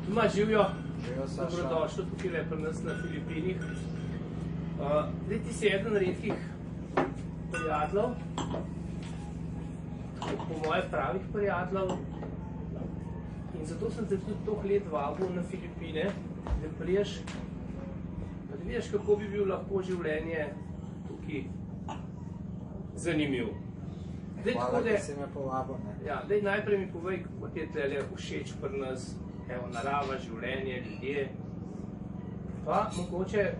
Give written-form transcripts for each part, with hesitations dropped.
Doma živijo, Saša. dobrodošli tukaj pri nas na Filipinih. Ti si eden redkih prijateljev, po moje pravih prijateljev. In zato sem te tudi toliko let vabil na Filipine, da priješ, da vidiš, kako bi bil lahko življenje tukaj zanimivo. Hvala, da si me povabil. Ja, najprej mi povej, kako ti je tukaj všeč pri nas, narava, življenje, ljudje. Pa mogoče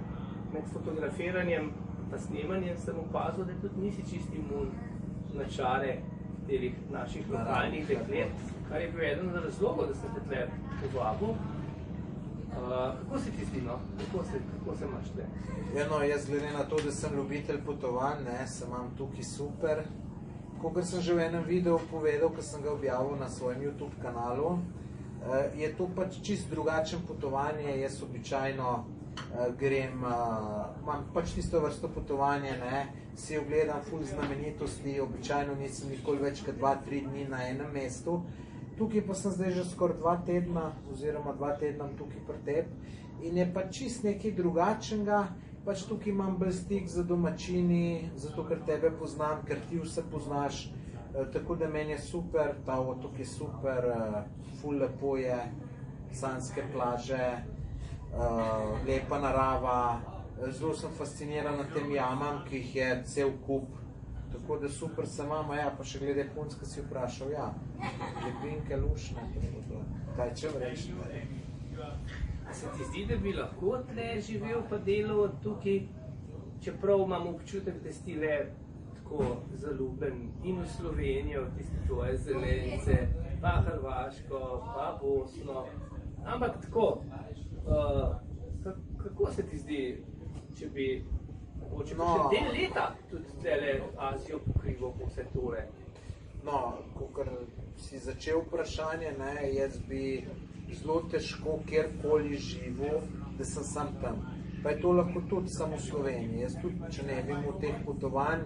med fotografiranjem pa snemanjem sem opazil, da tudi nisi čist imun na čare teh naših lokalnih deklet, kar je bil eden od razlogov, da sem te tukaj povabil. Kako se ti zdi, no? Kako se imaš tukaj? Jaz glede na to, da sem ljubitelj potovanj, se imam tukaj super. Kakor sem že v enem videu povedal, ko sem ga objavil na svojem YouTube kanalu, je to pač čist drugačen potovanje. Jaz običajno grem, imam pač tisto vrsto potovanje, si ogledam ful znamenitosti, običajno nisem nikoli več kot 2-3 dni na enem mestu. Tukaj pa sem zdaj že skoraj 2 tedna, oziroma 2 tedna tukaj pri tebi in je pač čist nekaj drugačnega. Pač tukaj imam bolj stik z domačini, zato ker tebe poznam, ker ti vse poznaš, tako da meni je super, ta otok je super, ful lepo je, sanjske plaže, lepa narava, zelo sem fasciniran na tem jamam, ki jih je cel kup, tako da super se imam, pa še glede punc, ki si vprašal, lepinke, lušne, kaj če vreč. Se ti zdi, da bi lahko tukaj živel pa delal tukaj, čeprav imam občutek, da si le tako zaljubljen in v Slovenijo, tiste tvoje zelenice, pa Hrvaško, pa Bosno, ampak tako, kako se ti zdi, če bi mogoče še del leta tudi tele Azijo pokrival po vse tole? No, kakor si začel vprašanje, jaz bi zelo težko kjerkoli živel, da sem sam tam. Pa je to lahko tudi samo v Sloveniji. Jaz tudi, če ne bi imel teh potovanj,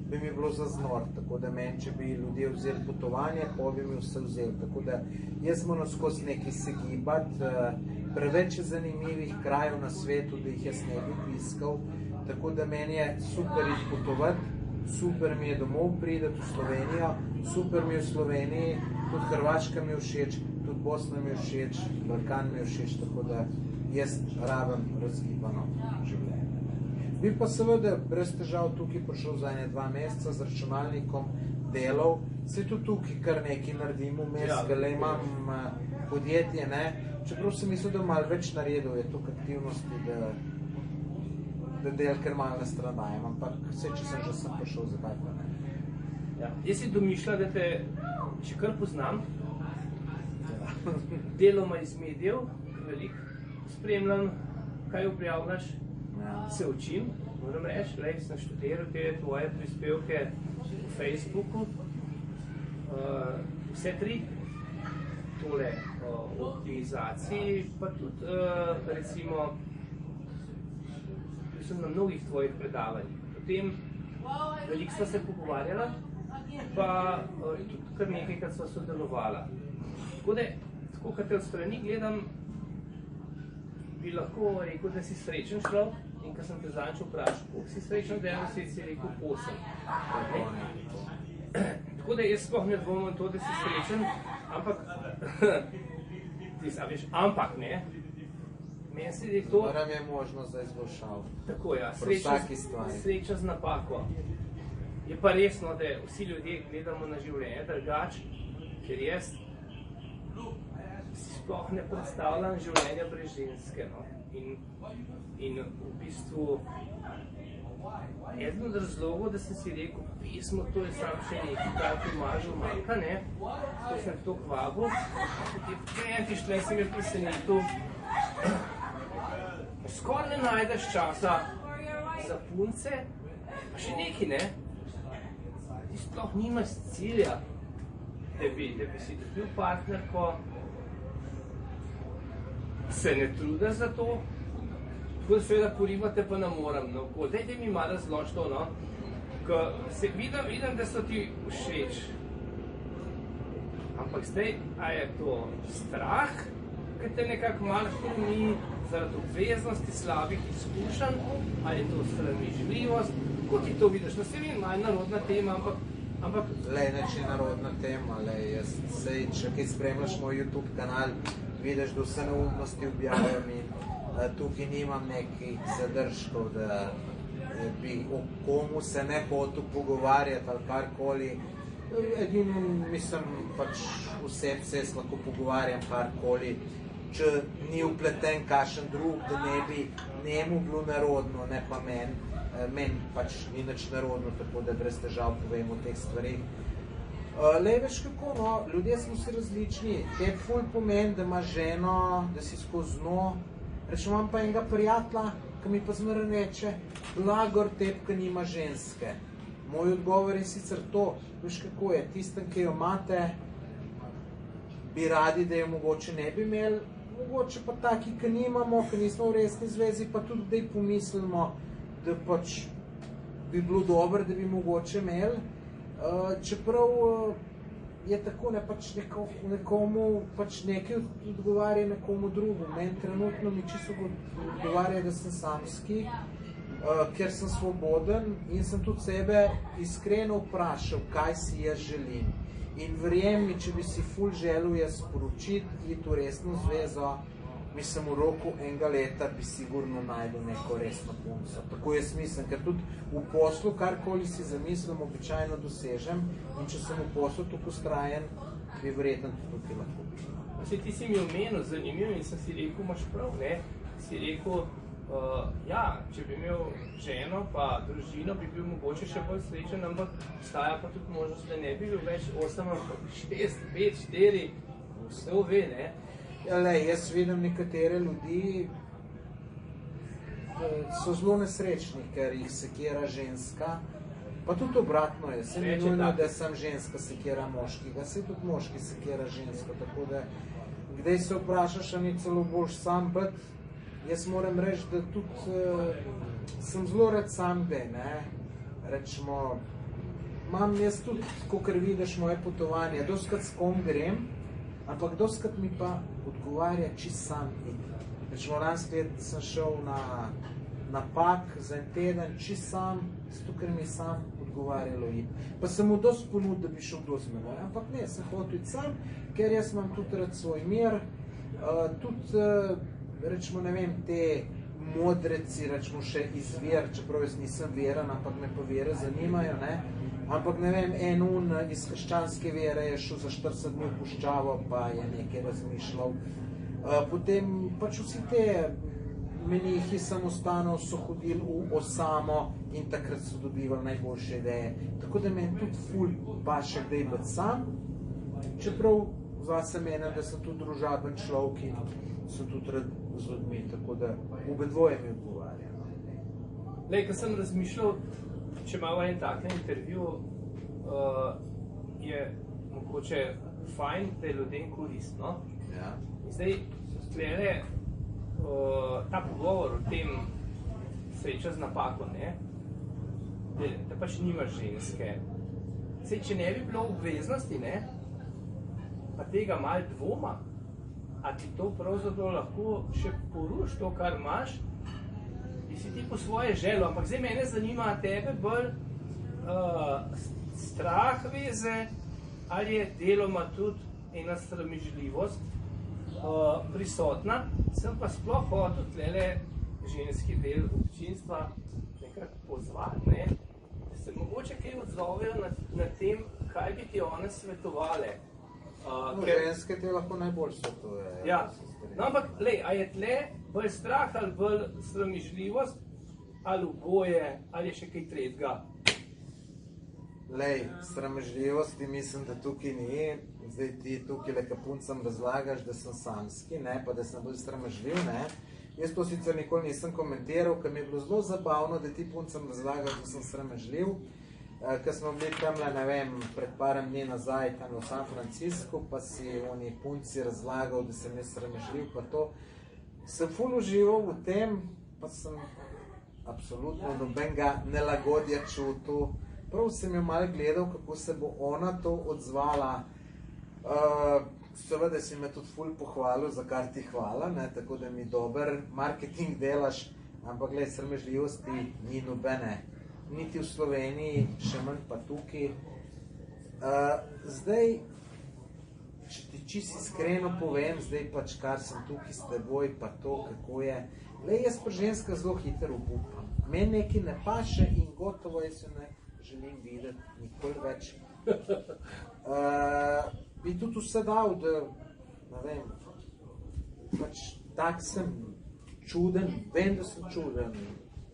bi mi bilo za znor. Tako da meni, če bi ljudje vzeli potovanje, pa bi mi vse vzeli. Tako da jaz moram skozi nekaj se gibati. Preveč je zanimivih krajev na svetu, da jih jaz ne bi obiskal. Tako da meni je super jih potovati, super mi je domov priti v Slovenijo, super mi je v Sloveniji, tudi Hrvaška mi je všeč, tudi Bosna mi je všeč, Balkan mi je všeč, tako da jaz rabim razgibano življenje. Bi pa seveda brez težav tukaj prišel za 1-2 meseca z računalnikom, delal, se tudi tukaj kar nekaj naredim vmes, gale imam podjetje, čeprav sem mislil, da malo več naredil je tukaj aktivnosti, da del kar malo na stran dajem, ampak vse, če sem že sem prišel, zakaj pa ne. Jaz si domišljal, da te še kar poznam, deloma iz medijev, veliko spremljam, kaj objavljaš, se učim, moram reči, sem študiral te tvoje prispevke v Facebooku, vse 3, tole o optimizaciji, pa tudi recimo, sem na mnogih tvojih predavanjih. Potem veliko sva se pogovarjala, pa tudi kar nekajkrat sva sodelovala. Tako da, tako kot te od strani gledam, bi lahko rekel, da si srečen človek, in ko sem te zadnjič vprašal, koliko si srečen, da si rekel 8. Tako da jaz sploh ne dvomim to, da si srečen, ampak ne, meni se je to... Moram je možnost za izboljšav. Tako, sreča z napako. Je pa resno, da vsi ljudje gledamo na življenje drugače, ker jaz si sploh ne predstavljam življenja brez ženske. In v bistvu, eden od razlogov, da sem si rekel, pismo, to je samo še nekaj, kar ti mažil manjka, to sem to kvabil, ti šle si me presenetil, skoraj ne najdeš časa za punce, pa še nekaj, ti sploh nimaš cilja, da bi si dobil partnerko, se ne trudiš za to, tako da seveda porivate pa ne moram, dajte mi malo razloži to, ker vidim, da so ti všeč, ampak zdaj, a je to strah, ki te nekako malo hromi zaradi obveznosti, slabih izkušenj, ali je to sramežljivost, kako ti to vidiš? No, se vem, malo narodna tema, ampak... Lej, neč je narodna tema, lej, jaz sej, če kaj spremljaš moj YouTube kanal, vidiš, da vse neumnosti objavljam in tukaj nimam nekih zadržkov, da bi o komu se ne hotel pogovarjati ali karkoli. Edino, mislim, pač vsem se jaz lahko pogovarjam karkoli, če ni upleten kakšen drug, da ne bi njemu bilo narodno, ne pa meni. Meni pač ni nič narodno, tako da brez težav povem o teh stvarih. Lej, veš kako, no, ljudje smo si različni. Tebi ful pomeni, da imaš ženo, da si skozi njo. Rečem, imam pa enega prijatelja, ki mi pa zmeraj reče, blagor tebi, ki nima ženske. Moj odgovor je sicer to, veš kako je, tistem, ki jo imate, bi radi, da jo mogoče ne bi imeli, mogoče pa taki, ki nimamo, ki nismo v resni zvezi, pa tudi daj pomislimo, da pač bi bilo dobro, da bi mogoče imeli. Čeprav je tako, ne pač nekomu pač nekaj odgovarja nekomu drugu. Meni trenutno mi čisto odgovarja, da sem samski, ker sem svoboden in sem tudi sebe iskreno vprašal, kaj si jaz želim. In verjem mi, če bi si ful želel jaz sporočiti, iti v resno zvezo, mislim, v roku enega leta bi sigurno najdel neko resno punco. Tako jaz mislim, ker tudi v poslu, karkoli si zamislim, običajno dosežem in če sem v poslu tako ustrajen, bi verjetno tudi tukaj lahko bil. Ti si mi omenil zanimiv in sem si rekel, imaš prav, ne? Si rekel, ja, če bi imel ženo pa družino, bi bil mogoče še bolj srečen, ampak obstaja pa tudi možnost, da ne bi bil več 8, ampak 6, 5, 4, vse ve, ne? Ja, lej, jaz vidim nekatere ljudi, so zelo nesrečni, ker jih sekira ženska, pa tudi obratno je, se ni nujno, da sem ženska sekira moškega, se tudi moški sekira žensko, tako da kdaj se vprašaš, a ni celo boljš sam biti, jaz moram reči, da tudi sem zelo rad sam kdaj, ne, rečemo, imam jaz tudi, kakor vidiš moje potovanje, doskrat s kom grem, ampak doskrat mi pa odgovarja čist sam iti. Rečemo, lansko let sem šel na pak za en teden čist sam, zato ker mi sam odgovarjalo iti. Pa sem mu dosti ponudil, da bi šel kdo z menoj, ampak ne, sem hotel iti sam, ker jaz imam tudi rad svoj mir, tudi, rečemo, ne vem, te modreci, rečemo, še iz ver, čeprav jaz nisem veren, ampak me pa vere zanimajo, ne. Ampak ne vem, en iz krščanske vere je šel za 40 dni v puščavo, pa je nekaj razmišljal. Potem pač vsi te menihi samostanov so hodili v osamo in takrat so dobivali najboljše ideje. Tako da meni tudi ful paše kdaj biti sam, čeprav zase menim, da sem tudi družaben človek in sem tudi rad z ljudmi, tako da obe dvoje mi odgovarja. Lej, ko sem razmišljal, če imamo en takem intervju, je mogoče fajn, da je ljudem koristno. Ja. In zdaj, tlele, ta pogovor o tem sreča z napako, ne? Da pač nimaš ženske. Zdaj, če ne bi bilo obveznosti, ne? Pa tega malo dvoma, a ti to pravzaprav lahko še poruš to, kar imaš, si ti po svoje željo, ampak zdaj mene zanima tebe bolj strah veze, ali je deloma tudi ena sramežljivost prisotna, sem pa sploh hotel tlele ženski del občinstva nekako pozvati, ne? Da se mogoče kaj odzovejo na tem, kaj bi ti one svetovale. Ženske te lahko najbolj svetuje. Ja, no, ampak, lej, a je tle bolj strah ali bolj sramežljivost, ali oboje, ali je še kaj tretjega? Lej, sramežljivosti mislim, da tukaj ni. Zdaj ti tukaj le kapuncam razlagaš, da sem samski, ne, pa da sem bolj sramežljiv, ne. Jaz to sicer nikoli nisem komentiral, ker mi je bilo zelo zabavno, da ti puncam razlagaš, da sem sramežljiv. Ko smo bili tamle, ne vem, pred parem dni nazaj tam v San Franciscu, pa si oni punci razlagal, da sem jaz sramežljiv, pa to. Sem ful užival v tem, pa sem absolutno nobenega nelagodja čutil. Prav sem jo malo gledal, kako se bo ona to odzvala. seveda si me tudi ful pohvalil, za kar ti hvala, ne, tako da mi dober marketing delaš, ampak gled, sramežljivosti ni nobene, niti v Sloveniji, še manj pa tukaj. Zdaj, če ti čisto iskreno povem, zdaj pač kar sem tukaj s teboj, pa to, kako je, gled, jaz pa ženska zelo hitro obupam. Meni nekaj ne paše in gotovo jaz jo ne želim videti nikoli več. Bi tudi vse dal, da, ne vem, pač tak sem čuden, vem, da sem čuden,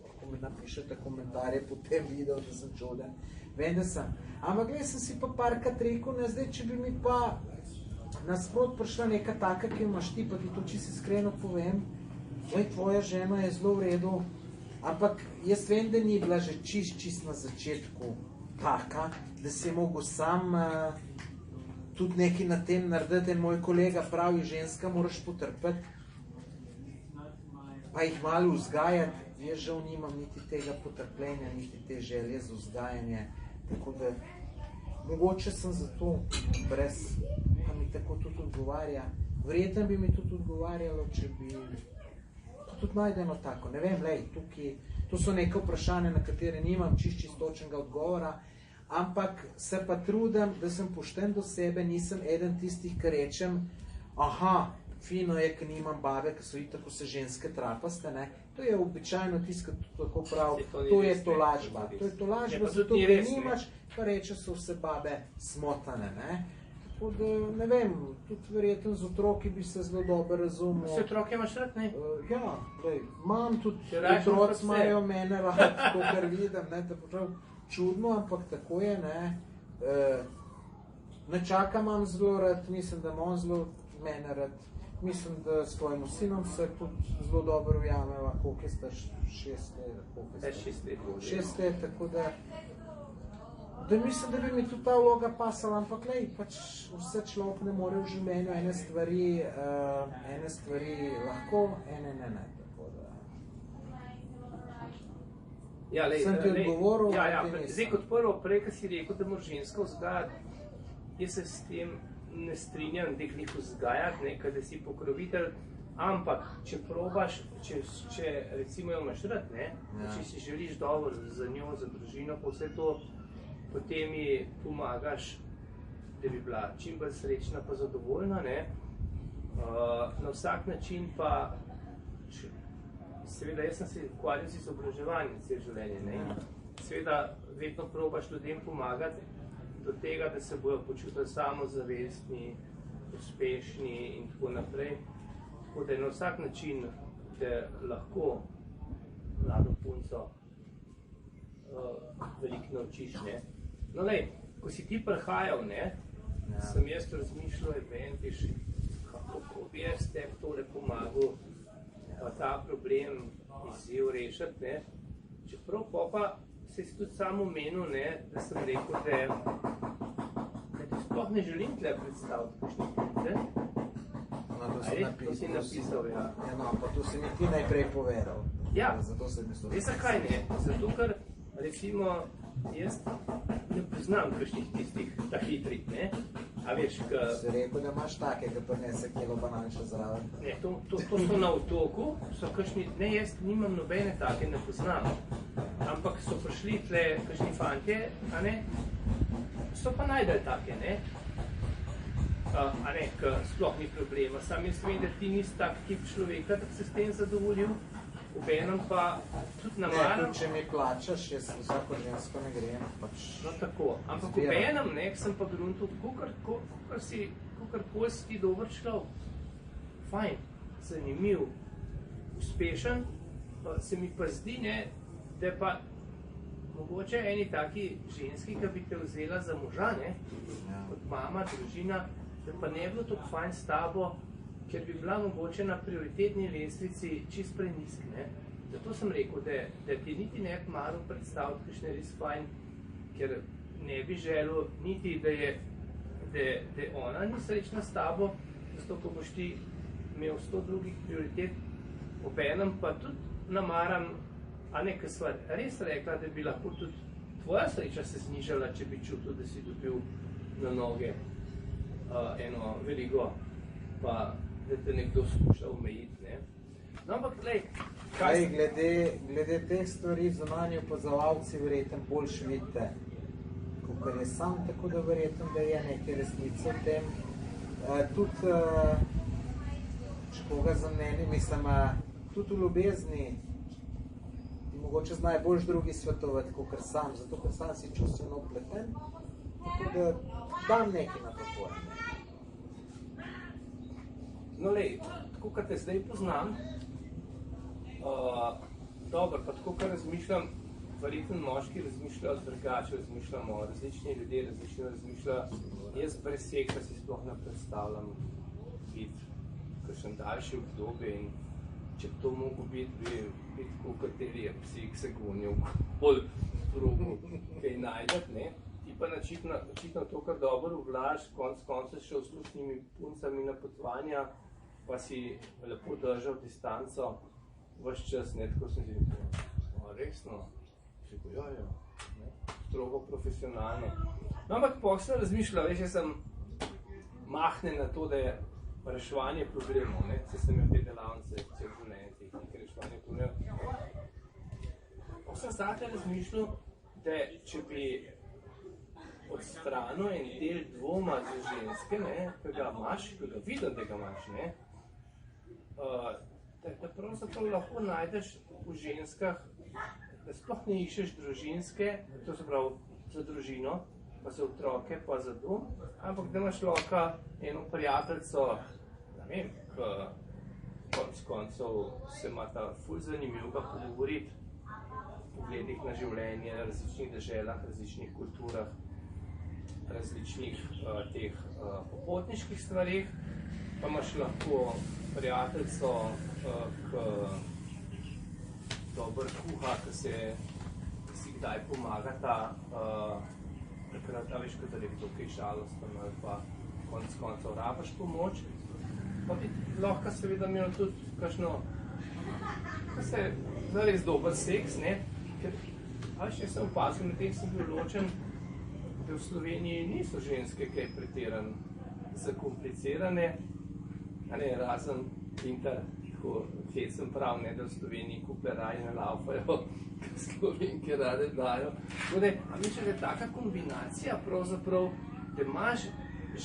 lahko mi napišete komentarje po tem videu, da sem čuden, vem, da sem. Ampak gled, sem si pa parkrat rekel, ne, zdaj, če bi mi pa nasprot prišla neka taka, ki imaš ti, pa ti to čisto iskreno povem, gled, tvoja žena je zelo v redu, ampak jaz vem, da ni bila že čist na začetku taka, da si je mogel sam tudi nekaj na tem narediti. En moj kolega pravi, ženska moraš potrpeti, pa jih malo vzgajati. Jaz žal nimam niti tega potrpljenja, niti te želje za vzgajanje, tako da mogoče sem zato brez, pa mi tako tudi odgovarja. Verjetno bi mi tudi odgovarjalo, če bi tudi najdeno tako. Ne vem, lej, tukaj, to so neke vprašanja, na katere nimam čistočnega odgovora, ampak se pa trudim, da sem pošten do sebe, nisem eden tistih, ki rečem, aha, fino je, ki nimam babe, ki so itak vse ženske trapaste, ne. To je običajno tisto, ki tako prav, to je tolažba. To je tolažba, zato ker nimaš, pa reče, so vse babe smotane, ne. Tako da, ne vem, tudi verjetno z otroki bi se zelo dobro razumel. Vse otroke imaš rad, ne? Ja, lej, imam tudi, otroci imajo mene rad, to, kar vidim, ne, da prav čudno, ampak tako je, ne. Nečaka imam zelo rad, mislim, da imam zelo mene rad. Mislim, da s tvojim sinom se tudi zelo dobro ujameva, koliko je star, 6 let, 6 let, tako da mislim, da bi mi tudi ta vloga pasala, ampak lej, pač vse človek ne more v življenju, ene stvari lahko, ene ne, tako da. Ja, lej, sem ti odgovoril, zdaj kot prvo, prej, ko si rekel, da moraš žensko vzgajati, jaz se s tem ne strinjam, da jih vzgajati, ne, da si pokrovitelj, ampak če probaš, če recimo jo imaš rad, ne, če si želiš dobro za njo, za družino, pa vse to, potem ji pomagaš, da bi bila čim bolj srečna pa zadovoljna, ne, na vsak način pa, seveda, jaz sem se ukvarjal z izobraževanjem cel življenje, ne, seveda, vedno probaš ljudem pomagati, do tega, da se bojo počutili samozavestni, uspešni in tako naprej. Tako da je na vsak način, da lahko mlado punco veliko naučiš, ne. No, lej, ko si ti prihajal, ne, sem jaz razmišljal, veš, kako bi jaz tebi tole pomagal, ta problem, izziv rešiti, ne. Čeprav pa se si tudi sam omenil, ne, da sem rekel, da ti sploh ne želim tle predstaviti kakšne punce. To si napisal, ja. No, pa to si mi ti najprej povedal. Ja, zato se mi veš zakaj ne? Zato, ker recimo jaz ne poznam kakšnih tistih ta hitrih, ne? A veš, si rekel, da imaš take, ki prinese kilo banan še zraven. Ne, to so na otoku, so kakšni, ne, jaz nimam nobene take, ne poznam. Ampak so prišli tle kakšni fantje, a ne, so pa najdeli take, ne, a ne, ki sploh ni problema. Sam jaz vem, da ti nisi tak tip človeka, da bi se s tem zadovoljil, obenem pa tudi namaram. Ne, tudi če mi plačaš, jaz vsako žensko ne grem, pač. No tako, ampak obenem, ne, sem pa gruntil, kakor si ti dober človek, fajn, zanimiv, uspešen, se mi pa zdi, ne, da je pa mogoče eni taki ženski, ki bi te vzela za moža, ne, kot mama, družina, da pa ne bilo tako fajn s tabo, ker bi bila mogoče na prioritetni lestvici čist prenizk, ne. Zato sem rekel, da ti niti ne bi maral predstaviti kakšne res fajn, ker ne bi želel niti, da ona ni srečna s tabo, zato ko boš ti imel 100 drugih prioritet, obenem pa tudi namaram, a ne, ker sva res rekla, da bi lahko tudi tvoja sreča se znižala, če bi čutil, da si dobil na noge eno veligo, pa da te nekdo skuša omejiti, ne. No, ampak, glede teh stvari zunanji opazovalci verjetno boljš vidite, kakor je sam, tako da verjetno, da je nekaj resnice v tem. Tudi, če koga za meni, mislim, tudi v ljubezni ti mogoče z najboljš drugi svetovati, kakor sam, zato ker sam si čustveno upleten, tako da dam nekaj na popojem. No, tako, kot te zdaj poznam, dobro, pa tako, kar razmišljam, verjetno moški razmišljajo drugače, razmišljamo, različni ljudje razmišljajo. Jaz brez seksa si sploh ne predstavljam biti kakšen daljši obdobje in če bi to mogel biti tako, kateri je psi, ki se gonijo bolj progu kaj najdeti, ne. Ti pa očitno to, kar dobro uvlaš, konec šel s slušnimi puncami na potovanja, pa si lepo držal distanco ves čas, ne, tako sem si rekel, resno, še gojojo, strogo profesionalno. No, ampak posle razmišljal, veš, jaz sem mahnen na to, da je reševanje problemov, ne, se sem imel te delavnice, cel življenje, tehnike reševanje problemov. Posle zate razmišljal, da če bi odstranil en del dvoma za ženske, ne, ki ga imaš, ki ga vidim, da ga imaš, ne, da pravzaprav lahko najdeš v ženskah, da sploh ne iščeš družinske, to se pravi za družino, pa za otroke, pa za dom, ampak da imaš lahko eno prijateljico, ne vem, ki konec koncev se imata ful zanimivega pogovoriti o pogledih na življenje, različnih deželah, različnih kulturah, različnih teh popotniških stvarih, pa imaš lahko prijateljico, ki dobro kuha, ki si kdaj pomagata, takrat, veš, kot da je to kaj žalosten ali pa konec koncev rabaš pomoč, pa bi lahko seveda imel tudi kakšno, ko se zares dober seks, ne, ker, veš, jaz sem opazil, na tem sem bil ločen, da v Sloveniji niso ženske kaj pretiran zakomplicirane, razen Pintar, ko hecem prav, ne, da v Sloveniji kuple raje ne laufajo, ker Slovenke rade dajo. A mislim, da je taka kombinacija pravzaprav, da imaš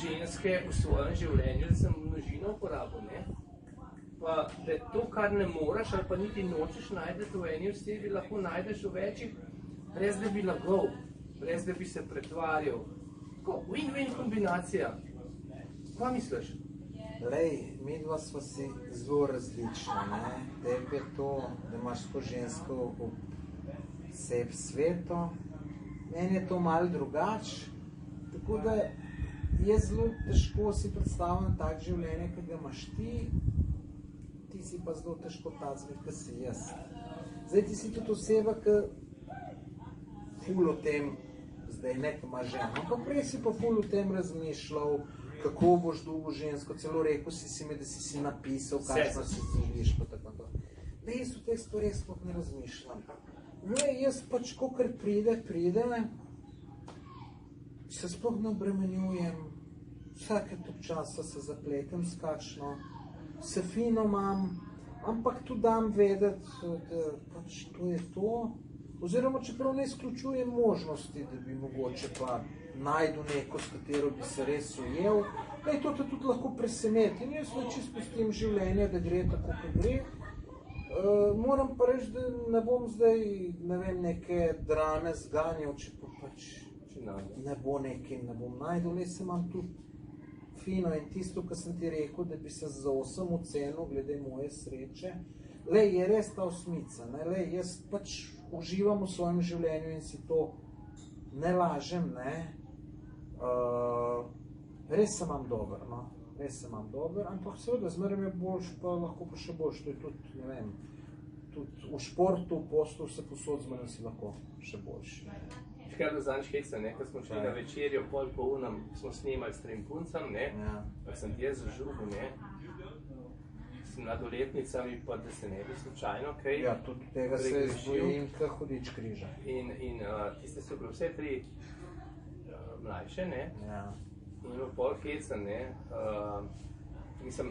ženske v svojem življenju, da sem množino uporabil, ne, pa da to, kar ne moreš ali pa niti nočeš najdeti v eni osebi, lahko najdeš v večjih, brez da bi lagal, brez da bi se pretvarjal. Tako, win-win kombinacija. Kaj misliš? Midva sva si zelo različna, ne. Tebi je to, da imaš to žensko vse v svetu, meni je to malo drugače, tako da je zelo težko si predstavljam tak življenje, ki ga imaš ti si pa zelo težko tacnih, ki si jaz. Zdaj ti si tudi oseba, ki ful o tem, zdaj ne, ki ima ženo, ampak prej si pa ful o tem razmišljal, kako boš dolgo žensko, celo rekel si mi, da si napisal, kakšno si želiš, pa tako. Da jaz v teh stvareh sploh ne razmišljam. Jaz pač, kakor pride, se sploh ne obremenjujem, vsake tok časa se zapletem s kakšno, se fino imam, ampak tudi dam vedeti, da pač to je to, oziroma čeprav ne izključujem možnosti, da bi mogoče pa najdu neko, s katero bi se res ujel, da je to te tudi lahko preseneti. In jaz čisto pustim življenje, da gre tako, kot gre. Moram pa reči, da ne bom zdaj, ne vem, neke drame zganjal, če pa pač ne bo nekaj, ne bom najdel. Jaz se imam tudi fino in tisto, kar sem ti rekel, da bi se za 8 ocenil glede moje sreče. Je res ta osmica, jaz pač uživam v svojem življenju in si to ne lažem, ne. Res se imam dober, no. Res se imam dober, ampak seveda zmeraj je boljš, pa lahko pa še boljš. To je tudi, ne vem, tudi v športu, v poslu se posod zmeraj si lahko še boljš. Kaj do zadnjič heca, ne, ko smo šli na večerjo, pol po unem, smo snemali s trem puncam, ne, pa sem ti jaz zažubil, ne, s mladoletnicami, pa da se ne bi slučajno kaj. Ja, tudi tega se zbojim, ka hudič križa. In tiste so bile vse tri mlajše, ne, In pol heca, ne, mislim,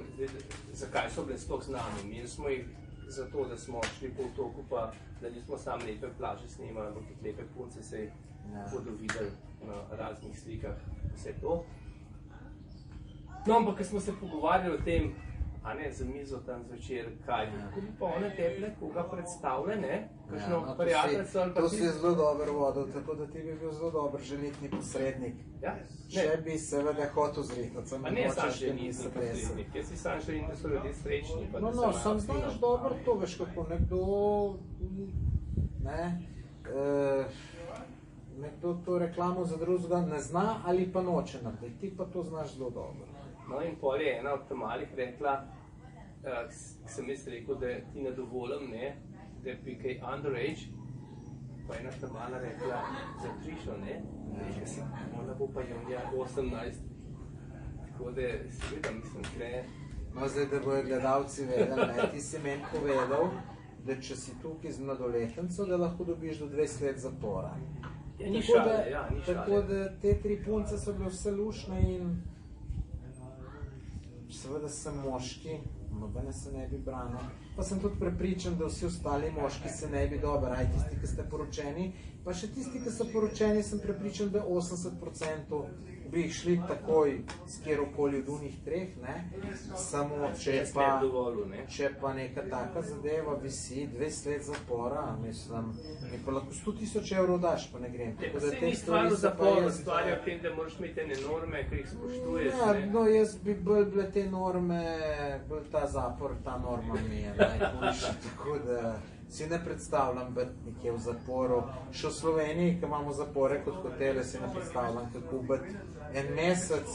zakaj so bile sploh z nami? Imeli smo jih zato, da smo šli po otoku, pa da nismo sam lepe plaže snemali, ampak tudi lepe punce se bodo videli na raznih slikah, vse to. No, ampak, ko smo se pogovarjali o tem, a ne, za mizo tam zvečer, kaj, kako bi pa one teple, koga predstavlja, ne, kakšno prijateljstvo ali pa to si zelo dober vodil, tako da ti bi bil zelo dober želitni posrednik. Ja? Če bi seveda hotel zritati, sem ne sam želitni posrednik, jaz si sam želim, da so ljudje srečni. Pa no, sam znaš dobro to, veš, kako nekdo to reklamo za drugega ne zna ali pa noče narediti, ti pa to znaš zelo dobro. No in pol je ena od malih rekla, sem jaz rekel, da ti ne dovolim, ne, da bi kaj underage, pa ena mala rekla za Trišo, ne, nekaj si, ona bo pa junija 18, tako da seveda mislim, kre. No zdaj, da bojo gledalci vedeli, ne, ti si meni povedal, da če si tukaj z mladoletenco, da lahko dobiš do 20 let zapora. Ja, ni šale, ja, ni šale. Tako da te 3 punce so bile vse lušne in seveda sem moški, nobene se ne bi branil. Pa sem tudi prepričan, da vsi ostali moški se ne bi dobro, aj tisti, ki ste poročeni. Pa še tisti, ki so poročeni, sem prepričan, da 80% bi jih šli takoj s kjerokoli od unih 3, ne? Samo če pa neka taka zadeva visi 20 let zapora, mislim, mi pa lahko 100.000 evrov daš, pa ne grem. Vse ni stvar v zaporu, stvar je v tem, da moraš imeti ene norme, ki jih spoštuješ, ne? Ja, no jaz bi bolj bile te norme, bolj ta zapor, ta norma mi je najboljša, tako da si ne predstavljam biti nekje v zaporu. Še v Sloveniji, ki imamo zapore kot hotele, si ne predstavljam, kako biti en mesec,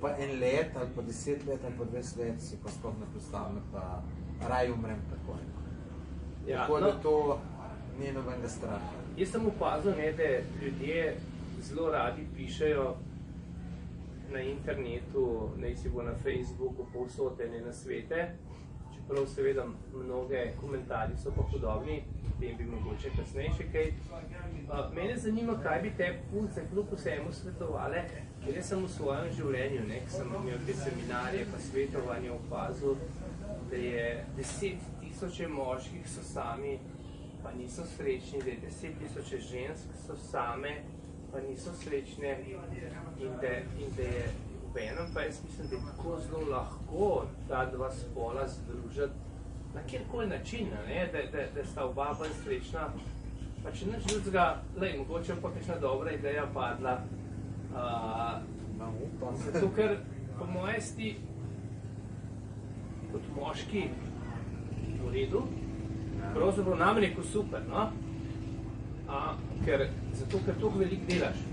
pa en let, ali pa 10 let, ali pa 20 let, si pa sploh ne predstavljam, pa raj umrem takoj. Tako da to ni nobenega straha. Jaz sem opazil, da ljudje zelo radi pišejo na internetu, naj si bo na Facebooku, povsod ene nasvete, čeprav seveda mnoge komentarji so pa podobni, tem bi mogoče kasneje še kaj. Mene zanima, kaj bi te punce kljub vsemu svetovale, ker jaz sem v svojem življenju, ko sem imel te seminarje pa svetovanje opazil, da je 10.000 moških so sami, pa niso srečni, da je 10.000 žensk so same, pa niso srečne in da je v enem, pa jaz mislim, da je tako zelo lahko ta dva spola združiti na kjerkoli način, da sta oba bolj srečna. Pa če nič drugega, mogoče pa kakšna dobra ideja padla. Zato, ker po moje sti kot moški v redu, pravzaprav nam rekel super, no? Zato, ker toliko veliko delaš.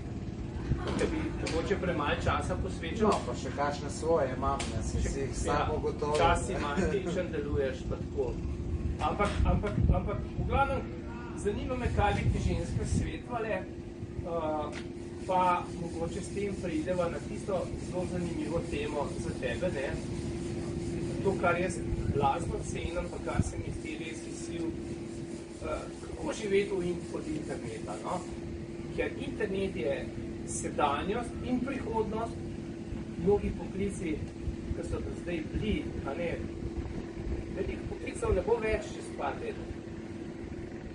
Da bi mogoče premalo časa posvečal. No, pa še kakšne svoje imam, si jih samo gotovo. Čas imaš, tečen deluješ, pa tako. Ampak, v glavnem, zanima me, kaj bi ti ženske svetovale, pa mogoče s tem prideva na tisto zelo zanimivo temo za tebe, ne? To, kar jaz blazno cenim, pa kar se mi zdi res izziv, kako živeti od interneta, no? Ker internet je sedanjost in prihodnost, mnogi poklici, ki so do zdaj bili, veliko poklicov ne bo več čez par let.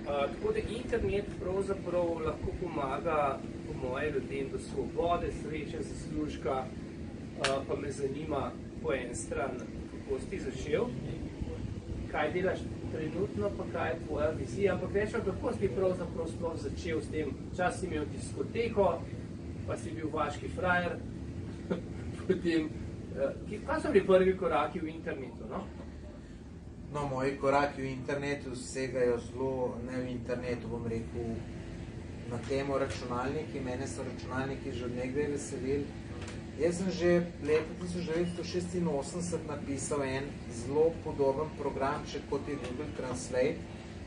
Tako da internet pravzaprav lahko pomaga po moje ljudem do svobode, sreče, zaslužka, pa me zanima po en stran, kako si začel, kaj delaš trenutno, pa kaj je tvoja vizija, ampak rečem, kako si pravzaprav sploh začel s tem, čas si imel diskoteko, pa si bil vaški frajer, potem, kaj so bili prvi koraki v internetu, no? No, moji koraki v internetu segajo zelo, ne v internetu, bom rekel, na temo računalniki, mene so računalniki že od nekdaj veselili. Jaz sem že leta 1986 napisal en zelo podoben programček, kot je Google Translate,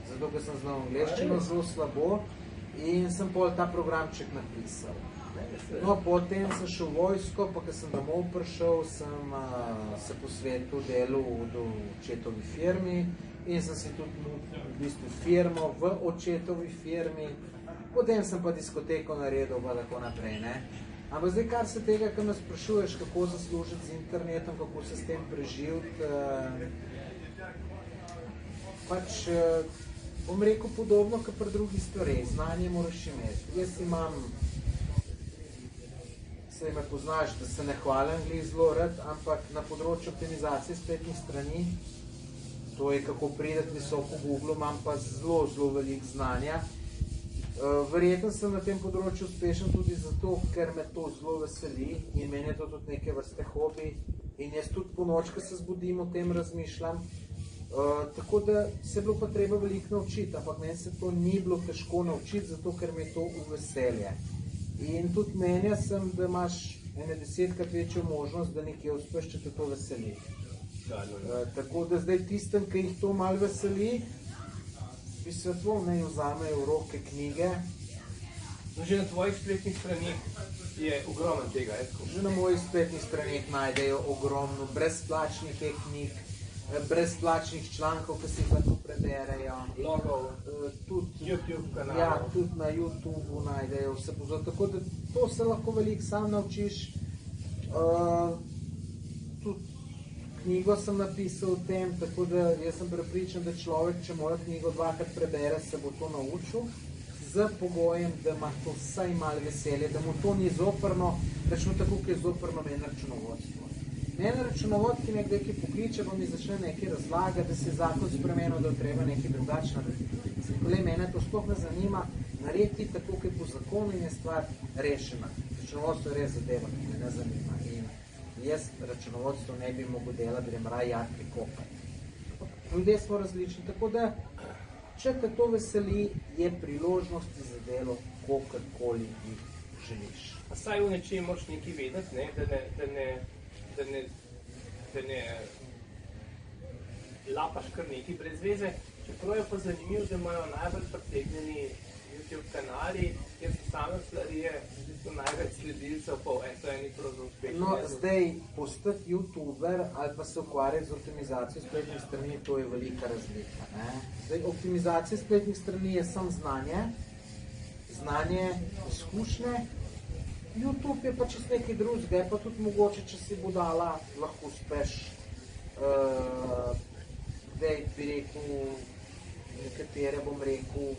zato ker sem znal angleščino zelo slabo in sem pol ta programček napisal. No, potem sem šel v vojsko, pa ko sem domov prišel, sem se posvetil delu v očetovi firmi in sem si tudi v bistvu firmo v očetovi firmi. Potem sem pa diskoteko naredil, pa tako naprej, ne. Ampak zdaj, kar se tega, ko me sprašuješ, kako zaslužiti z internetom, kako se s tem preživiti, pač bom rekel podobno, kot pri drugih stvareh. Znanje moraš imeti. Jaz imam, se me poznaš, da se ne hvalim glih zelo rad, ampak na področju optimizacije spletnih strani, to je kako prideti visoko v Google, imam pa zelo, zelo veliko znanja. Verjetno sem na tem področju uspešen tudi zato, ker me to zelo veseli in meni je to tudi neke vrste hobi. In jaz tudi po noč, ko se zbudim, o tem razmišljam. Tako da se je bilo pa treba veliko naučiti, ampak meni se to ni bilo težko naučiti, zato ker mi je to v veselje. In tudi menja sem, da imaš ene 10krat večjo možnost, da nekje uspeš, če te to veseli. Tako da zdaj tistem, ki jih to malo veseli, bi svetoval, naj vzamejo v roke knjige. Že na tvojih spletnih stranih je ogromno tega, Že na mojih spletnih stranih najdejo ogromno brezplačnih knjig, brezplačnih člankov, ki si jih lahko preberejo. Blogov, tudi YouTube kanalov. Ja, tudi na YouTubeu najdejo vse pozor. Tako da to se lahko veliko sam naučiš. Tudi knjigo sem napisal o tem, tako da jaz sem prepričan, da človek, če moja knjigo 2krat prebere, se bo to naučil, z pogojem, da ima to vsaj malo veselje, da mu to ni zoprno, rečemo tako, ki je zoprno meni računovodstvo. Meni računovod, ki nekdaj ki pokliče, pa mi začne nekaj razlagati, da se je zakon spremenil, da treba nekaj drugačno narediti. Mene to sploh ne zanima, narediti tako, ki je po zakonu in je stvar rešena. Računovodstvo je res zadeva, ki me ne zanima. Jaz računovodstvo ne bi mogel delati, grem raj jarki kopati. Ljudje smo različni, tako da, če te to veseli, je priložnosti za delo, kakorkoli jih želiš. A saj v nečem moraš nekaj vedeti, da ne lapaš kar nekaj brez veze. Čeprav je pa zanimivo, da imajo najbolj pritegnjeni YouTube kanali, kjer so same stvarije, so največ sledilcev po eni uspešni. No, zdaj, postati YouTuber ali pa se ukvarjati z optimizacijo spletnih strani, to je velika razlika. Zdaj, optimizacija spletnih strani je samo znanje, izkušnje. YouTube je pa čez nekaj drugega, je pa tudi mogoče, če si budala, lahko uspeš, zdaj bi rekel, nekatere bom rekel,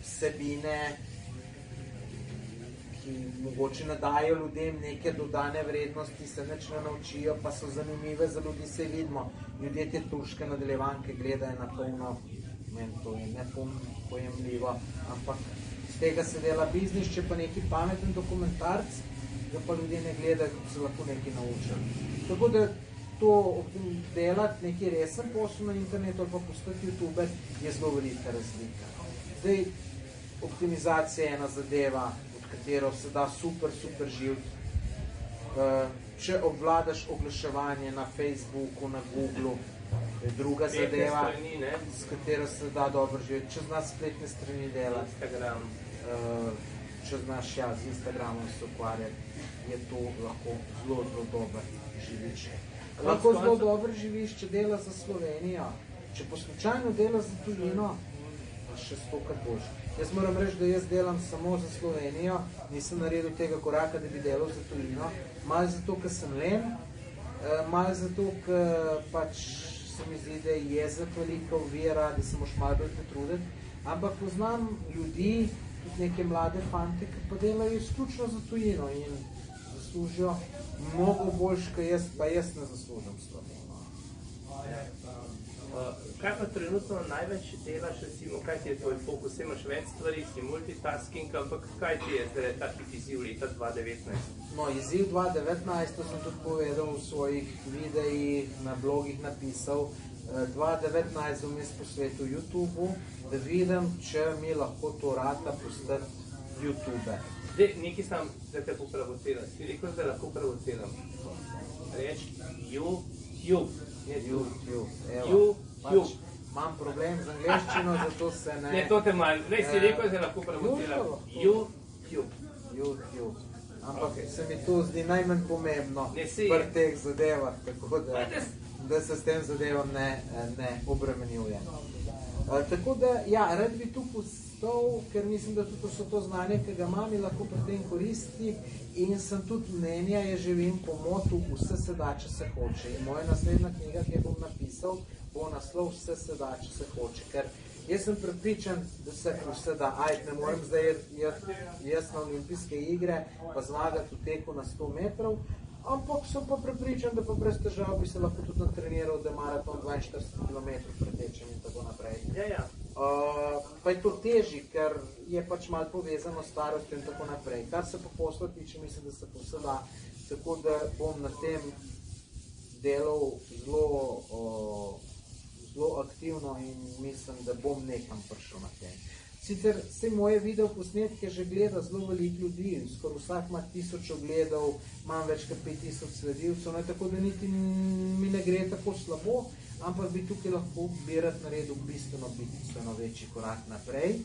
vsebine, ki mogoče nadajo ljudem neke dodane vrednosti, se nič ne naučijo, pa so zanimive za ljudi, se vidimo. Ljudje te turške nadaljevanke gledajo na polno, meni to je nepojemljivo, ampak z tega se dela biznis, če pa neki pameten dokumentarc, da pa ljudje ne gledajo, kako se lahko nekaj naučijo. Tako da to delati neki resen posel na internetu ali pa postati YouTuber je zelo velika razlika. Zdaj, optimizacija je ena zadeva, od katero se da super živeti. Če obvladaš oglaševanje na Facebooku, na Googlu, je druga zadeva, s katero se da dobro živeti. Če znaš spletne strani delati, če znaš z Instagramom se ukvarjati, je to lahko zelo dober živiš. Lahko zelo dobro živiš, če delaš za Slovenijo. Če po slučajno delaš za tujino, še 100krat boljše. Jaz moram reči, da jaz delam samo za Slovenijo, nisem naredil tega koraka, da bi delal za tujino. Malo zato, ker sem len, malo zato, ker pač se mi zdi, da je jezik velika ovira, da se moraš malo bolj potruditi. Ampak poznam ljudi, tudi neke mlade fante, ki pa delajo izključno za tujino in zaslužijo mnogo boljš, kot jaz, pa jaz ne zaslužim Slovenijo. Kaj pa trenutno največ delaš, recimo, kaj ti je tvoj fokus? Imaš več stvari, si multitasking, ampak kaj ti je zdaj taki izziv leta 2019? No, izziv 2019, to sem tudi povedal v svojih videih, na blogih napisal. 2019 bom jaz posvetil YouTubeu, da vidim, če mi lahko to rata postati YouTuber. Zdaj, nekaj sam, da te poprovociram. Si rekel, da lahko provociram. Reč, YouTube. YouTube. Imam problem z angleščino, zato se ne... Ne, to te manj. Ne, si rekel, da lahko provociram. YouTube. Ampak se mi to zdi najmanj pomembno pri teh zadevah, tako da se s tem zadevom ne obremenjuje. Tako da, ja, rad bi tu gostov, ker mislim, da tudi so to znanje, ki ga imam in lahko pri tem koristi in sem tudi mnenja, je živim po motu vse se da, če se hoče. In moja naslednja knjiga, ki jo bom napisal, bo naslov Vse se da, če se hoče, ker jaz sem prepričan, da se vse da. Ne morem zdaj jaz na olimpijske igre pa zmagati v teku na 100 metrov, ampak sem pa prepričan, da pa brez težav bi se lahko tudi natreniral, da maraton 42 km pretečem in tako naprej. Pa je to težji, ker je pač malo povezano s starostjo in tako naprej. Kar se pa posla tiče, mislim, da se pa vse da, tako da bom na tem delal zelo aktivno in mislim, da bom nekam prišel na tem. Sicer vse moje video posnetke že gleda zelo veliko ljudi, skoraj vsak ima 1000 ogledov, imam več kot 5000 sledilcev, tako da niti mi ne gre tako slabo, ampak bi tukaj lahko naredil bistveno večji korak naprej.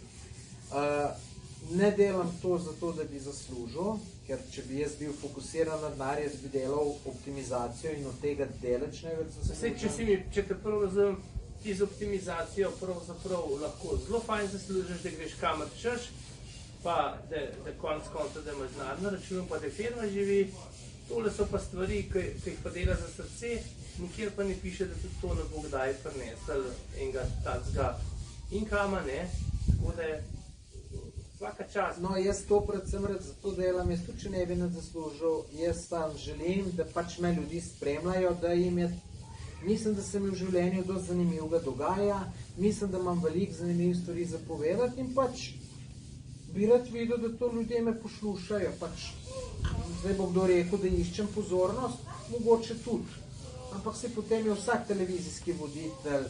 Ne delam to zato, da bi zaslužil, ker če bi jaz bil fokusiran na denar, jaz bi delal optimizacijo in od tega deleč največ zaslužil. Če te prvo razumem, ti z optimizacijo pravzaprav lahko zelo fajn zaslužiš, da greš kamor češ, pa da konc konca, da imaš denar na računu, pa da firma živi. Tole so pa stvari, ki jih pa dela za srce, nikjer pa ne piše, da tudi to ne bo kdaj prinesel enega takega inkama, ne? Tako da je vsaka čast. No, jaz to predvsem zato delam, jaz tudi če ne bi ne zaslužil, jaz sam želim, da pač me ljudi spremljajo, da jim je, mislim, da se mi v življenju dosti zanimivega dogaja, mislim, da imam veliko zanimivih stvari za povedati in pač bi rad videl, da to ljudje me poslušajo, pač zdaj bo kdo rekel, da iščem pozornost, mogoče tudi, ampak se potem je vsak televizijski voditelj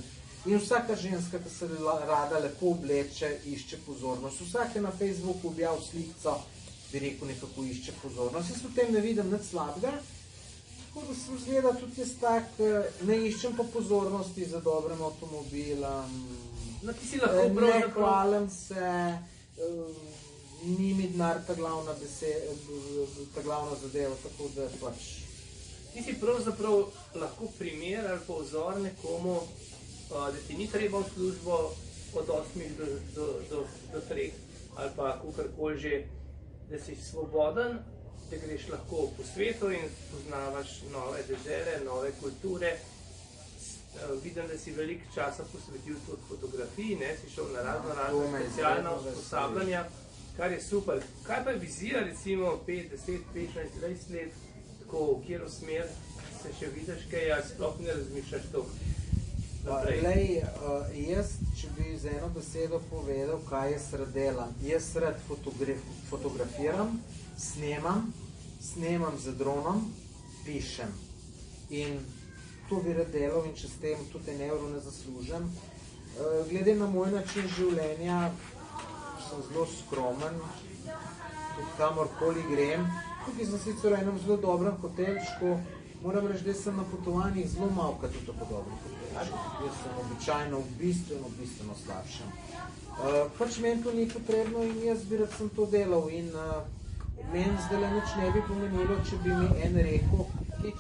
in vsaka ženska, ki se rada lepo obleče, išče pozornost, vsak je na Facebooku objavil slikco, bi rekel, nekako išče pozornost, jaz v tem ne vidim nič slabega, tako da sem zgleda tudi jaz tak, ne iščem pa pozornosti za dobrim avtomobilom, ne hvalim se, ni mi denar ta glavna zadeva, tako da pač. Ti si pravzaprav lahko primer ali pa vzor nekomu, da ti ni treba v službo od 8 do 3 ali pa kakorkoli že, da si svoboden, da greš lahko po svetu in poznavaš nove dežele, nove kulture. Vidim, da si veliko časa posvetil tudi fotografiji, si šel na razno specialna usposabljanja, kar je super. Kaj pa je vizija, recimo 5, 10, 15, 20 let, tako v katero smer se še vidiš, kaj sploh ne razmišljaš toliko naprej? Glej, jaz, če bi z eno besedo povedal, kaj jaz rad delam. Jaz rad fotografiram, snemam z dronom, pišem. In to bi rad delal in če s tem tudi en evro ne zaslužim. Glede na moj način življenja, sem zelo skromen, tudi kamorkoli grem. Tukaj sem sicer v enem zelo dobrem hotelčku, moram reči, da sem na potovanjih zelo malkrat v tako dobrem hotelčku. Jaz sem običajno bistveno slabšem. Pač meni to ni potrebno in jaz bi rad sem to delal in meni zdaj nič ne bi pomenilo, če bi mi en rekel,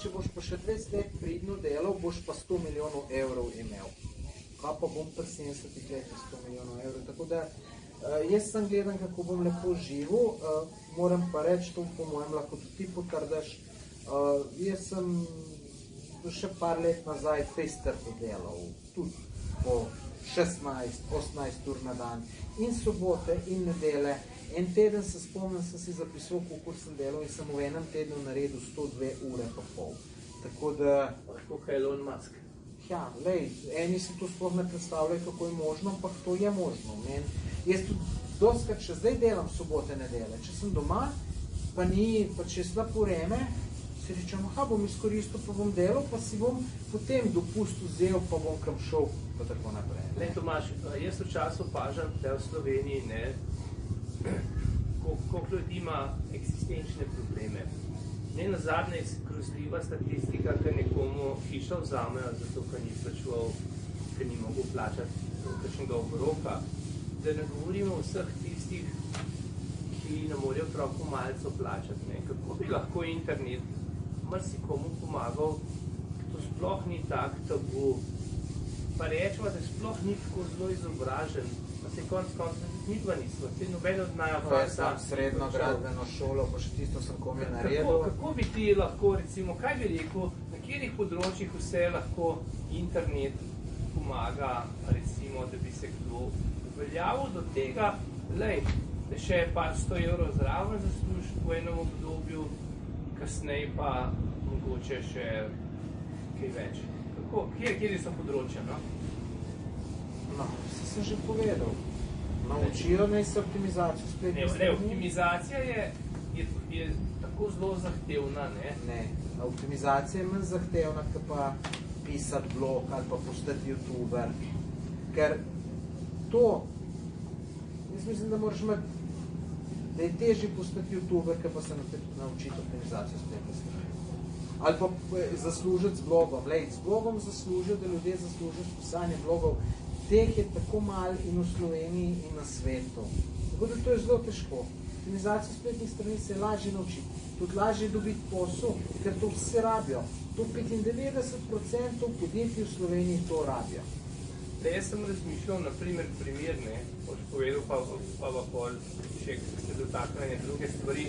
če boš pa še 20 let pridno delal, boš pa 100 milijonov evrov imel. Kaj pa bom pri 70 letih 100 milijonov evrov, tako da jaz sem gledam, kako bom lepo živel, moram pa reči, to po mojem lahko tudi ti potrdiš. Jaz sem še par let nazaj trdo delal, tudi po 16-18 ur na dan, in sobote, in nedele. En teden se spomnim, sem si zapisal, koliko sem delal in sem v enem tednu naredil 102 ure pa pol. Tako da... Kako je Elon Musk? Ja, lej, eni si to sploh ne predstavljajo, kako je možno, ampak to je možno. Jaz tudi dostikrat še zdaj delam sobote, nedele. Če sem doma, pa če je slab vreme, si rečem, bom izkoristil, pa bom delal, pa si bom potem dopust vzel, pa bom kam šel, pa tako naprej. Lej, Tomaž, jaz včasih opažam, da v Sloveniji, koliko ljudi ima eksistenčne probleme. Ne nazadnje je grozljiva statistika, ker nekomu hišo vzamejo, zato ker ni plačeval, ker ni mogel plačati kakšnega obroka. Da ne govorimo o vseh tistih, ki ne morajo otroku malce plačati. Kako bi lahko internet marsikomu pomagal, to sploh ni tak tabu. Pa rečemo, da sploh ni tako zelo izobražen. Pa se konc mi dva nismo, se noben od naja Pa jaz sam srednjo gradbeno šolo, pa še tisto sem komaj naredil. Kako bi ti lahko, recimo, kaj bi rekel, na katerih področjih vse lahko internet pomaga, recimo, da bi se kdo uveljavil do tega, lej, da še par 100 evrov zraven zasluži v enem obdobju, kasneje pa mogoče še kaj več. Kako, kjer so področja, no? No, sem že povedal. Naučijo naj se optimizacijo spletne strani. Ne, optimizacija je tako zelo zahtevna, ne? Ne, optimizacija je manj zahtevna, kot pa pisati blog ali pa postati youtuber. Ker to, jaz mislim, da moraš imeti, da je težje postati youtuber, ker pa se naučiti optimizacijo spletne strani. Ali pa zaslužiti z blogom. Lej, z blogom zaslužijo, da ljudje zaslužijo s pisanjem blogov. Teh je tako malo in v Sloveniji in na svetu. Tako da to je zelo težko. Optimizacijo spletnih strani se je lažje naučiti. Tudi lažje dobiti posel, ker to vse rabijo. To 95% podjetij v Sloveniji to rabijo. Jaz sem razmišljal, na primer, ne, boš povedal, pa pol še se dotakne druge stvari.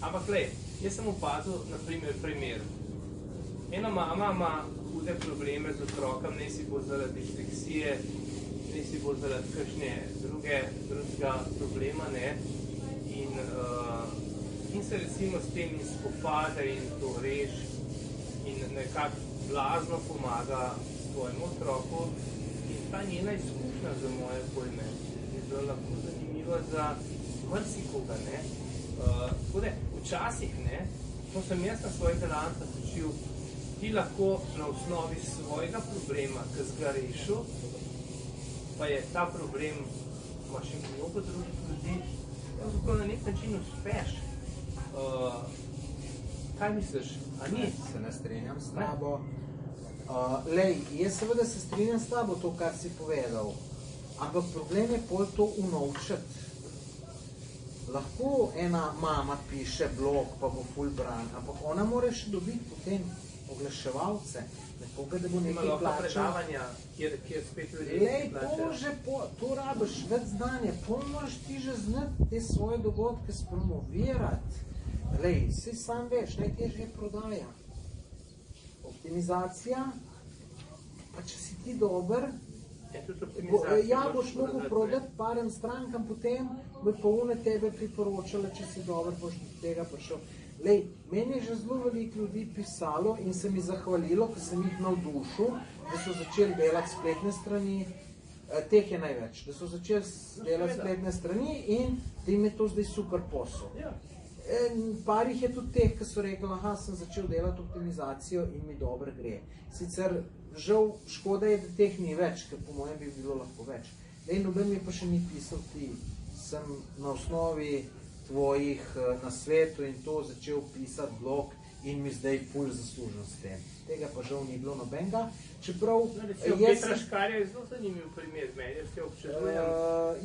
Ampak lej, jaz sem opazil, na primer, ena mama ima hude probleme z otrokom, ne si bo zaradi disleksije, ne si bo zaradi kakšne drugega problema, ne, in se recimo s tem spopade in to reši in nekako blazno pomaga svojemu otroku. In ta njena izkušnja za moje pojme je zelo lahko zanimiva za marsikoga, ne. Tako da, včasih, ne, to sem jaz na svojih delavnicah učil, ti lahko na osnovi svojega problema, ki si ga rešil, pa je ta problem, imaš še mnogo drugih ljudi, pravzaprav na nek način uspeš. Kaj misliš? A ni? Se ne strinjam s tabo. Lej, jaz seveda se strinjam s tabo to, kar si povedal, ampak problem je pol to unovčiti. Lahko ena mama piše blog, pa bo ful bran, ampak ona mora še dobiti potem oglaševalce, nekoga, da bo nekaj plačal. predavanja, kjer spet ljudje plačajo. Lej, to rabiš več znanja, pol moraš ti že znati te svoje dogodke spromovirati. Lej, si sam veš, najtežje je prodaja. Optimizacija, pa če si ti dober, boš mogel prodati parem strankam, potem bo pa one tebe priporočala, če si dober, boš do tega prišel. Lej, meni je že zelo veliko ljudi pisalo in se mi zahvalilo, ko sem jih navdušil, da so začeli delati spletne strani, teh je največ, da so začeli delati spletne strani in da jim je to zdaj super posel. Par jih je tudi teh, ki so rekli, aha, sem začel delati optimizacijo in mi dobro gre. Sicer, žal, škoda je, da teh ni več, ker po mojem bi bilo lahko več. Noben mi pa še ni pisal ti, sem na osnovi tvojih nasvetov in to začel pisati blog in mi zdaj ful zaslužen s tem. Tega pa žal ni bilo nobenega. Čeprav... Petra Škarja je zelo zanimiv primer, meni vse občudujem.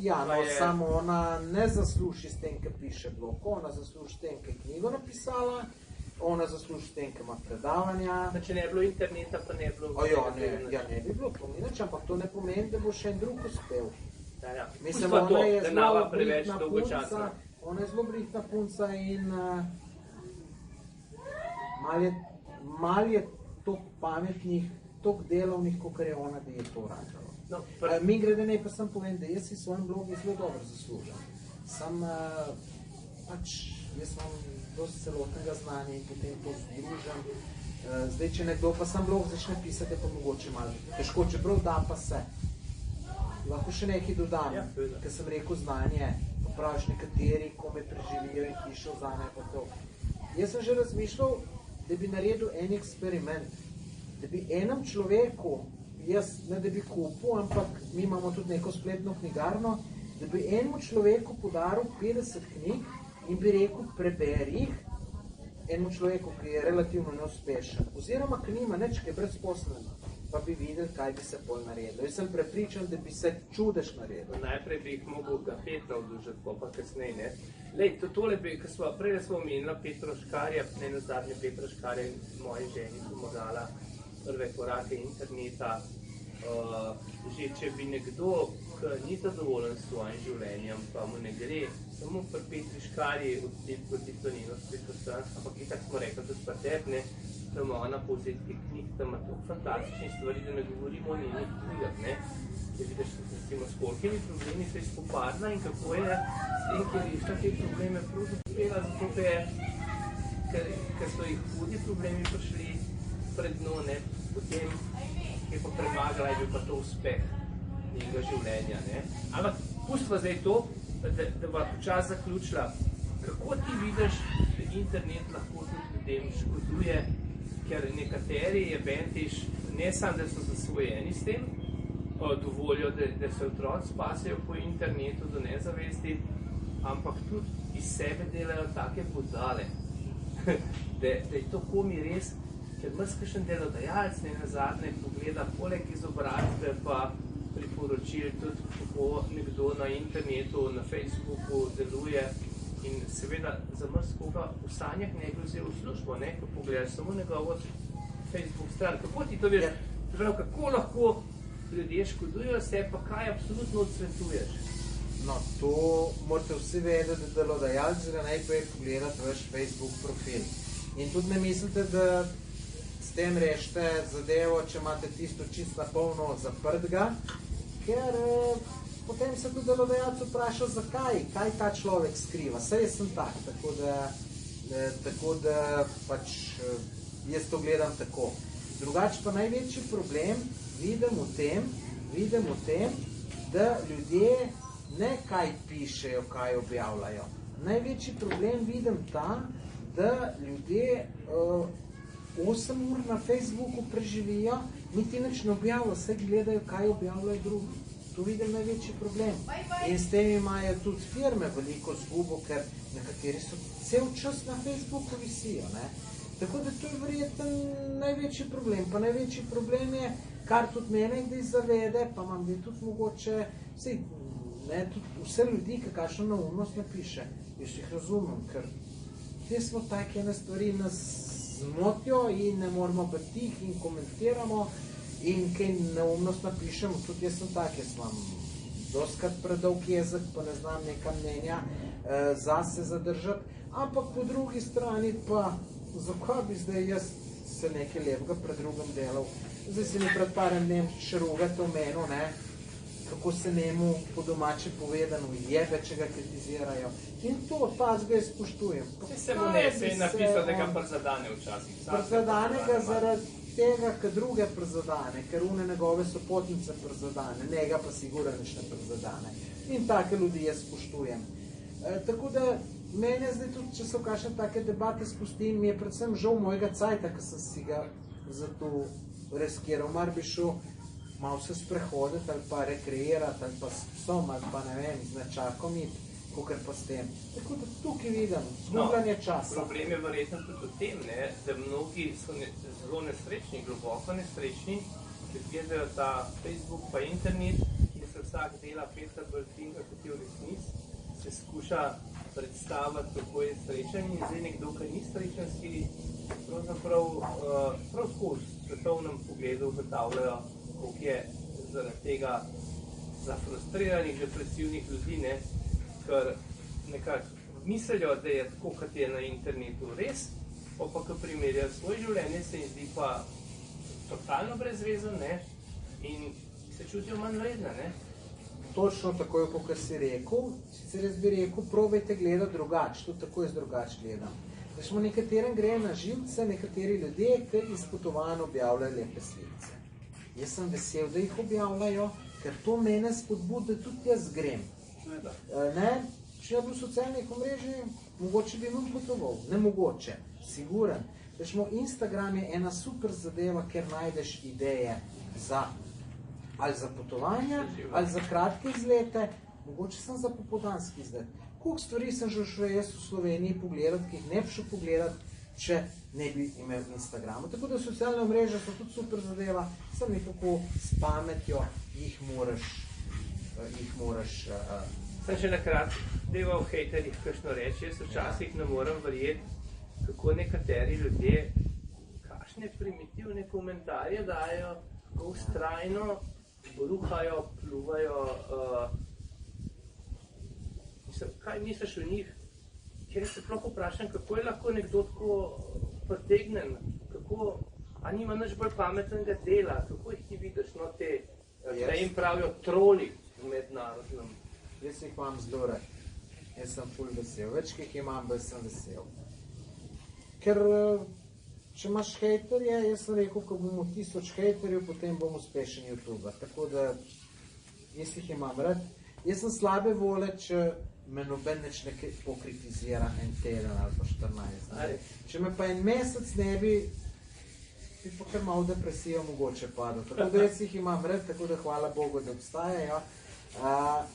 Ja, no, samo ona ne zasluži s tem, ki piše blog, ona zasluži s tem, ki je knjigo napisala, ona zasluži s tem, ki ima predavanja. Če ne bi bilo interneta, pa ne bi bilo... Ja, ne bi bilo pominač, ampak to ne pomeni, da bo še en drug uspel. Mislim, ona je zelo brihtna punca, ona je zelo brihtna punca in mal je toliko pametnih, toliko delovnih, kot je ona, da je to radilo. Mi grede ne pa sem povem, da jaz si svojim blogi zelo dobro zaslužim. Sam pač, jaz imam dosti celotnega znanja in potem to združim. Zdaj, če nekdo pa sam blog začne pisati, je pa mogoče malo težko, čeprav da pa se. Lahko še nekaj dodam, ker sem rekel znanje, pa praviš nekateri, ko me preživijo in pišejo znanje pa to. Jaz sem že razmišljal, da bi naredil en eksperiment, da bi enem človeku, jaz ne da bi kupil, ampak mi imamo tudi neko spletno knjigarno, da bi enemu človeku podaril 50 knjig in bi rekel, preberi jih, enemu človeku, ki je relativno neuspešen, oziroma ki nima nič, ki je brezposeln, pa bi videli, kaj bi se pol naredil. Jaz sem prepričan, da bi se čudež naredil. Najprej bi jih mogel ga Petra odlužiti, pa kasneje, ne. Lej, tole bi, prej smo omenila Petro Škarja, ne nazadnje Petra Škarja in moji ženi pomagala prve korake interneta. že če bi nekdo, ki ni zadovoljen s svojim življenjem, pa mu ne gre, samo pri Petri Škarji oddelku Tonino spet vsem, ampak itak smo rekli tudi pa tebi, da ima ona povzetke knjig, da ima toliko fantastičnih stvari, da ne govorimo o njenih knjigah, ne. Če vidiš, recimo, s kolikimi problemi se je spopadla in kako je s tem, ki je rešila te probleme prav uspela, zato ker so jih hudi problemi prišli pred dno, ne, potem je pa premagala, je bil pa to uspeh njenega življenja, ne. Ampak pustva zdaj to, da bo počas zaključila, kako ti vidiš, da internet lahko tudi ljudem škoduje, ker nekateri je bentiš, ne samo, da so zasvojeni s tem, dovolijo, da se otroci spasejo po internetu do nezavesti, ampak tudi iz sebe delajo take budale, da je to komi res, ker marsikakšen delodajalec ne nazadnje pogleda poleg izobrazbe pa priporočil tudi, kako nekdo na internetu, na Facebooku deluje. In seveda za marsikoga v sanjah ne bi vzel v službo, ne, ko pogledaš samo njegovo Facebook stran. Kako ti to veš? Kako lahko ljudje škodujejo se, pa kaj absolutno odsvetuješ? No, to morate vsi vedeti, da delodajalec ga najprej pogledati vaš Facebook profil. In tudi ne mislite, da s tem rešite zadevo, če imate tisto čisto polno zaprtega, ker potem se tudi delodajalec vpraša, zakaj, kaj ta človek skriva. Saj jaz sem tak, tako da pač jaz to gledam tako. Drugače pa največji problem vidim v tem, da ljudje ne kaj pišejo, kaj objavljajo. Največji problem vidim ta, da ljudje 8 ur na Facebooku preživijo, niti nič ne objavljajo, vse gledajo, kaj objavljajo drugi. To vidim največji problem. In s tem imajo tudi firme veliko zgubo, ker nekateri so cel čas na Facebooku visijo, ne. Tako da to je verjetno največji problem. Pa največji problem je, kar tudi mene kdaj zavede, pa imam da tudi mogoče, vse ljudi, ki kakšno neumnost napiše, jaz jih razumem, ker te smo take ene stvari nas zmotijo in ne moramo biti tih in komentiramo, in kaj neumnost napišem, tudi jaz sem tak, jaz imam dostikrat predolg jezik, pa ne znam neka mnenja zase zadržati, ampak po drugi strani pa, zakaj bi zdaj jaz se nekaj lepega pred drugim delal? Zdaj se mi pred parem dnem šerugate v menu, ne, kako se njemu po domače povedano jebe, če ga kritizirajo. In to, tazga jaz spoštujem. Se mu ne, se je napisal, da ga przadane včasih. Przadane ga zaradi tega, ker druge przadane, ker une njegove sopotnice przadane, njega pa sigurno nič ne przadane. In take ljudi jaz spoštujem. Tako da mene zdaj tudi, če so kakšne take debate spustim, mi je predvsem žal mojega cajta, ki sem si ga zato reskiral. Mar bi šel malo se sprehoditi ali pa rekreirati ali pa s psom ali pa ne vem, z nečakom iti, kakor pa s tem. Tako da tukaj vidim, zgubljanje časa. Problem je verjetno tudi v tem, ne, da mnogi so zelo nesrečni, globoko nesrečni, ki gledajo ta Facebook pa internet, ki se vsak dela 5 bolj finga, kot je v resnici, se skuša predstaviti, kako je srečen in zdaj nekdo, ki ni srečen, si pravzaprav tako v svetovnem pogledu ugotavljajo, koliko je zaradi tega zafrustriranih, depresivnih ljudi, ne, ker nekako mislijo, da je tako, kot je na internetu res, pa ko primerjajo svoje življenje, se jim zdi pa totalno brezvezen, ne, in se čutijo manj vredne, ne. Točno tako je, kot si rekel, sicer jaz bi rekel, probajte gledati drugače, tudi tako jaz drugače gledam. Da smo nekaterim grejo na živce, nekateri ljudje, ki iz potovanj objavljajo lepe slikice. Jaz sem vesel, da jih objavljajo, ker to mene spodbudi, da tudi jaz grem. Ne, če je bil socialnih omrežij, mogoče bi imel potoval, ne mogoče, siguren. Instagram je ena super zadeva, ker najdeš ideje ali za potovanja, ali za kratke izlete, mogoče sem za popoldanski izlet. Koliko stvari sem že šel jaz v Sloveniji pogledati, ki jih ne bi šel pogledati, če ne bi imel Instagrama. Tako da socialne omrežja so tudi super zadeva, sem nekako s pametjo jih moraš Sem še nakrat deva v hejterjih kakšno reči, jaz včasih ne morem verjeti, kako nekateri ljudje kakšne primitivne komentarje dajo kako vztrajno bruhajo, pluvajo. Kaj misliš o njih? Ker se sploh vprašam, kako je lahko nekdo tako pritegnen, a nima nič bolj pametnega dela, kako jih ti vidiš, no te, da jim pravijo troli v mednarodnem. Jaz jih imam zelo rad. Jaz sem ful vesel. Več, ki jih imam, bolj sem vesel. Ker, če imaš hejterje, jaz sem rekel, ko bomo 1000 hejterjev, potem bom uspešen YouTuber. Tako da, jaz jih imam rad. Jaz sem slabe vole, če me noben neč nekaj pokritizira en teden ali pa 14. Če me pa en mesec ne bi pa kar malo depresijo mogoče padel. Tako da jaz jih imam rad, tako da hvala Bogu, da obstajajo.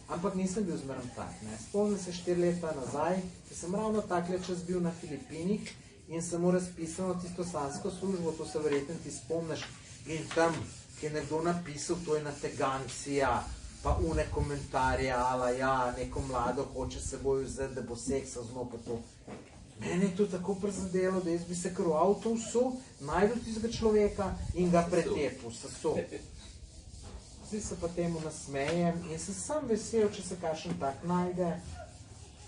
Ampak nisem bil zmerno tak. Spomnim se 4 leta nazaj, ki sem ravno takle čas bil na Filipinih in sem mu razpisal tisto sansko službo, to se verjetno ti spomniš, in tam, ki je nekdo napisal, to je nategancija, pa une komentarje, ala ja, neko mlado hoče se boj vzeti, da bo seksa z njo pa to. Mene je to tako prizadelo, da jaz bi se kar v avto vsul, najdu tistega človeka in ga pretepil, sesul. Zdaj se pa temu nasmejem in sem sam vesel, če se kakšen tak najde.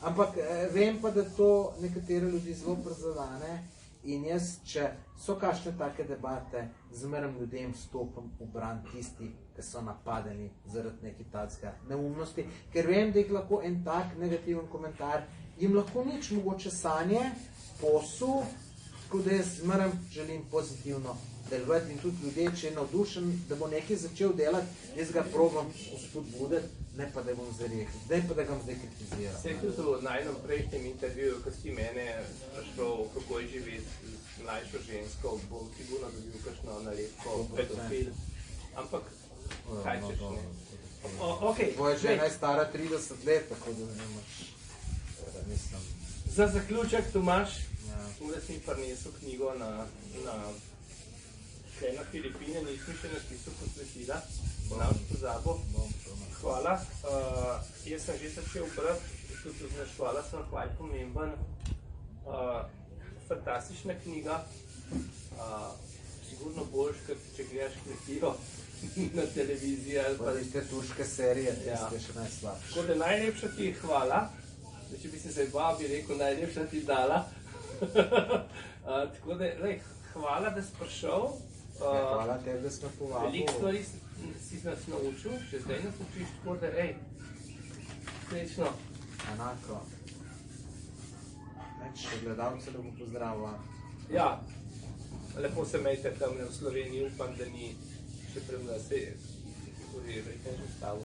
Ampak vem pa, da to nekatere ljudi zelo prizadane in jaz, če so kakšne take debate, zmeraj ljudem stopim v bran tisti, ki so napadeni zaradi nekaj takega neumnosti, ker vem, da jih lahko en tak negativen komentar jim lahko nič mogoče sanje, posel, tako da jaz zmeraj želim pozitivno delovati in tudi ljudje, če je navdušen, da bo nekaj začel delati, jaz ga probam spodbuditi, ne pa da bom zarekel, ne pa da ga zdaj kritiziral. Se je tudi v najnem prejšnjem intervjuju, ko si mene sprašal, kako je živeti z mlajšo žensko, bom sigurno dobil kakšno nalepko, pedofil, ampak kaj češ ne? Tvoja žena je stara 30 let, tako da ne imaš, mislim. Za zaključek, Tomaž, ure si mi prinesel knjigo na Filipine, nisem še napisal posvetila, nam pozabil. Hvala. Jaz sem že začel brati, tudi hvala sem hvala pomemben. Fantastična knjiga, sigurno boljš, kot če gledaš Kmetijo na televiziji ali pa... Tiste turške serije, tiste še najslabše. Tako da najlepša ti hvala, če bi se zdaj bi rekel, najlepša ti dala. Tako da, hvala, da si prišel. Hvala tebi, da smo povabil. Veliko stvari si nas naučil, še zdaj nas učiš, tako da, srečno. Enako. Še gledalce, da bo pozdravila. Ja, lepo se imejte tam v Sloveniji, upam, da ni še pred nas, ki je že stavil.